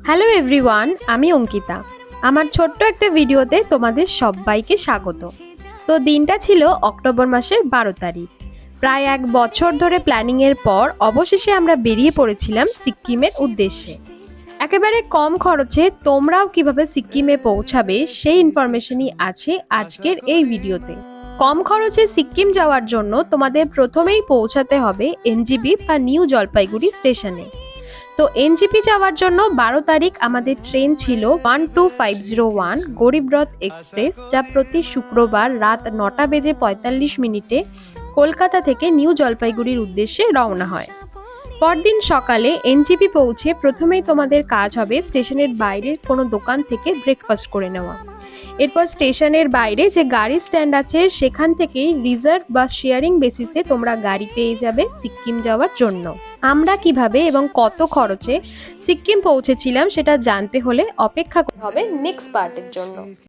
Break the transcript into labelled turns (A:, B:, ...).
A: Hello everyone, আমি অঙ্কিতা। আমার ছোট্ট একটা ভিডিওতে তোমাদের সবাইকে স্বাগত। তো দিনটা ছিল অক্টোবর মাসের 12 তারিখ। প্রায় 1 বছর ধরে প্ল্যানিংয়ের পর অবশেষে আমরা বেরিয়ে পড়েছিলাম সিক্কিমের উদ্দেশ্যে। একেবারে কম খরচে তোমরাও কিভাবে সিক্কিমে পৌঁছাবে সেই ইনফরমেশনই আছে আজকের এই ভিডিওতে। কম খরচে সিক্কিম যাওয়ার জন্য তোমাদের প্রথমেই পৌঁছাতে হবে এনজিপি বা নিউ জলপাইগুড়ি স্টেশনে। তো এনজিপি যাওয়ার জন্য 12 তারিখ আমাদের ট্রেন ছিল 12501 গরিব রথ এক্সপ্রেস, যা প্রতি শুক্রবার রাত 9:45 কলকাতা থেকে নিউ জলপাইগুড়ির উদ্দেশ্যে রওনা হয়। পরদিন সকালে এনজিপি পৌঁছে প্রথমেই তোমাদের কাজ হবে স্টেশনের বাইরে কোনো দোকান থেকে ব্রেকফাস্ট করে নেওয়া। এরপর স্টেশনের বাইরে যে গাড়ি স্ট্যান্ড আছে সেখান থেকেই রিজার্ভ বা শেয়ারিং বেসিসে তোমরা গাড়ি পেয়ে যাবে সিক্কিম যাওয়ার জন্য। আমরা কিভাবে এবং কত খরচে সিক্কিম পৌঁছেছিলাম সেটা জানতে হলে অপেক্ষা করতে হবে নেক্সট পার্টের জন্য।